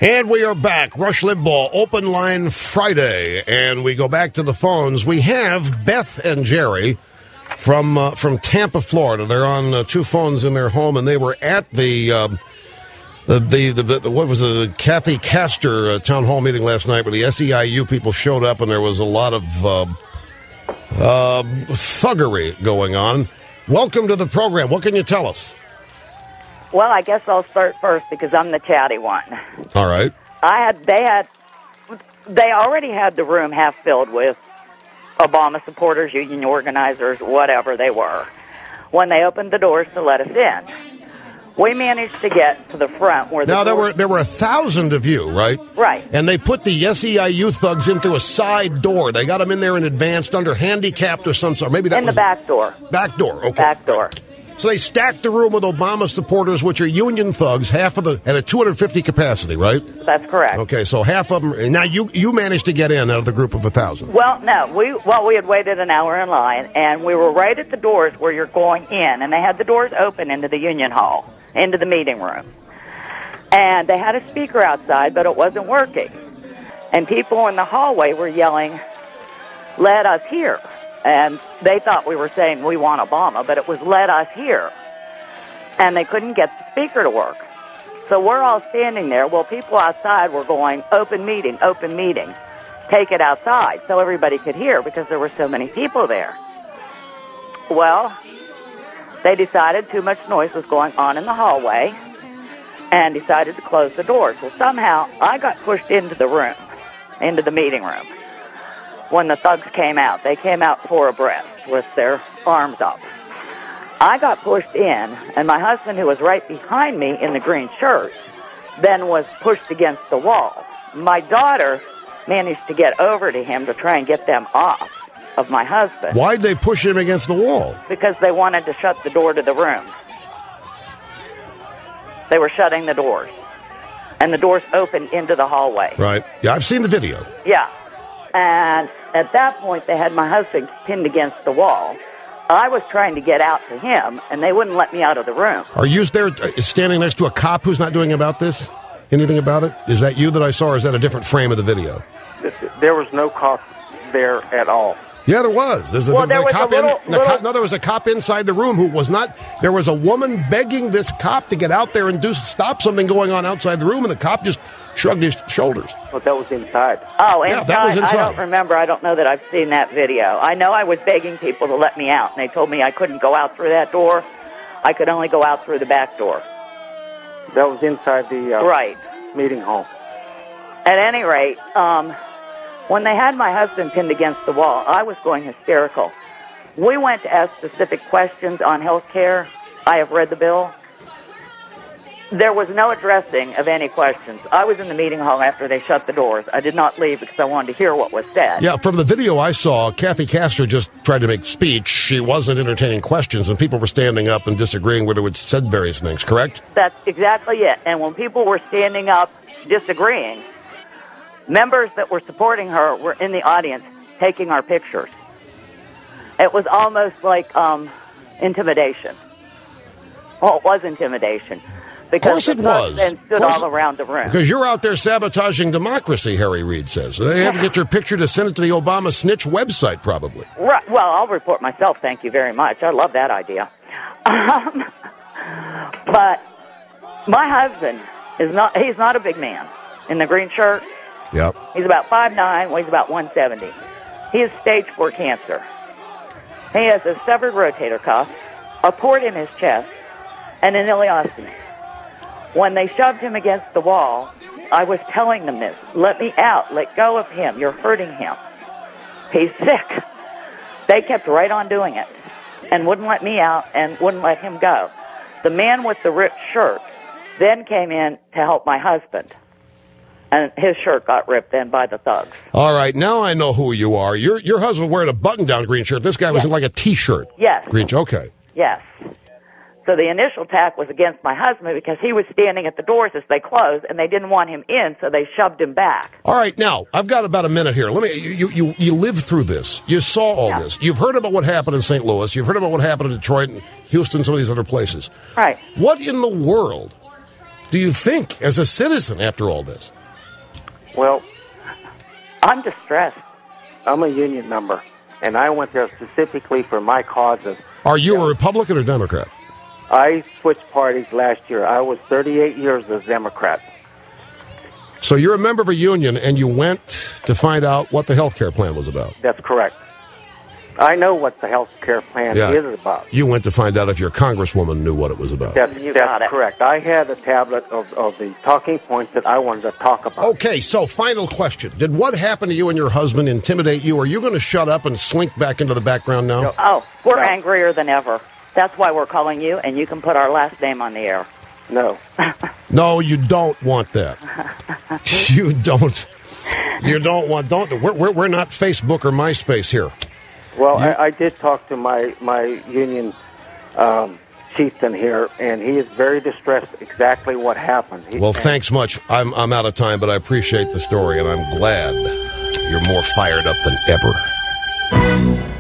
And we are back. Rush Limbaugh, Open Line Friday. And we go back to the phones. We have Beth and Jerry from Tampa, Florida. They're on two phones in their home, and they were at the Kathy Castor town hall meeting last night where the SEIU people showed up, and there was a lot of thuggery going on. Welcome to the program. What can you tell us? Well, I guess I'll start first because I'm the chatty one. All right. They already had the room half filled with Obama supporters, union organizers, whatever they were, when they opened the doors to let us in. We managed to get to the front where the there were 1,000 of you, right? Right. And they put the SEIU thugs in through a side door. They got them in there in advance under handicapped or some sort. Maybe that was the back door. Back door. Okay. Back door. So they stacked the room with Obama supporters, which are union thugs, at a 250 capacity, right? That's correct. Okay, so half of them. Now you managed to get in out of the group of 1,000. Well, no, we had waited an hour in line, and we were right at the doors where you're going in, and they had the doors open into the union hall, into the meeting room, and they had a speaker outside, but it wasn't working, and people in the hallway were yelling, "Let us hear." And they thought we were saying we want Obama, but it was "let us hear." And they couldn't get the speaker to work. So we're all standing there. Well, people outside were going, open meeting, take it outside, so everybody could hear because there were so many people there. Well, they decided too much noise was going on in the hallway and decided to close the doors. Well, somehow I got pushed into the room, into the meeting room. When the thugs came out, they came out four abreast with their arms up. I got pushed in, and my husband, who was right behind me in the green shirt, then was pushed against the wall. My daughter managed to get over to him to try and get them off of my husband. Why'd they push him against the wall? Because they wanted to shut the door to the room. They were shutting the doors, and the doors opened into the hallway. Right. Yeah, I've seen the video. Yeah. And at that point, they had my husband pinned against the wall. I was trying to get out to him, and they wouldn't let me out of the room. Are you there standing next to a cop who's not doing anything about it? Is that you that I saw, or is that a different frame of the video? There was no cop there at all. Yeah, there was. There was a cop inside the room who was not. There was a woman begging this cop to get out there and stop something going on outside the room, and the cop just shrugged his shoulders. Well, that was inside. Oh, inside? Yeah, that was inside. I don't remember. I don't know that I've seen that video. I know I was begging people to let me out, and they told me I couldn't go out through that door. I could only go out through the back door. That was inside the right meeting hall. At any rate, when they had my husband pinned against the wall, I was going hysterical. We went to ask specific questions on health care. I have read the bill. There was no addressing of any questions. I was in the meeting hall after they shut the doors. I did not leave because I wanted to hear what was said. Yeah, from the video I saw, Kathy Castor just tried to make speech. She wasn't entertaining questions, and people were standing up and disagreeing with her, which said various things, correct? That's exactly it. And when people were standing up disagreeing, members that were supporting her were in the audience taking our pictures. It was almost like intimidation. Well, it was intimidation. Because of course it was. And stood all around the room. Because you're out there sabotaging democracy, Harry Reid says. So they had to get your picture to send it to the Obama snitch website, probably. Right. Well, I'll report myself, thank you very much. I love that idea. But my husband he's not a big man in the green shirt. Yep. He's about 5'9", weighs about 170. He has stage 4 cancer. He has a severed rotator cuff, a port in his chest, and an ileostomy. When they shoved him against the wall, I was telling them this. Let me out. Let go of him. You're hurting him. He's sick. They kept right on doing it and wouldn't let me out and wouldn't let him go. The man with the ripped shirt then came in to help my husband. And his shirt got ripped then by the thugs. All right, now I know who you are. Your husband wearing a button-down green shirt. This guy was in like a T-shirt. Yes. Green. Okay. Yes. So the initial attack was against my husband because he was standing at the doors as they closed, and they didn't want him in, so they shoved him back. All right, now, I've got about a minute here. You lived through this. You saw all this. You've heard about what happened in St. Louis. You've heard about what happened in Detroit and Houston, some of these other places. Right. What in the world do you think as a citizen after all this? Well, I'm distressed. I'm a union member, and I went there specifically for my causes. Are you a Republican or Democrat? I switched parties last year. I was 38 years as Democrat. So you're a member of a union, and you went to find out what the health care plan was about. That's correct. I know what the health care plan is about. You went to find out if your congresswoman knew what it was about. That's correct. I had a tablet of the talking points that I wanted to talk about. Okay, so final question. Did what happened to you and your husband intimidate you? Are you going to shut up and slink back into the background now? No. Oh, we're angrier than ever. That's why we're calling you, and you can put our last name on the air. No. No, you don't want that. You don't. You don't want. We're not Facebook or MySpace here. Well, I did talk to my union chieftain here, and he is very distressed exactly what happened. Thanks much. I'm out of time, but I appreciate the story, and I'm glad you're more fired up than ever.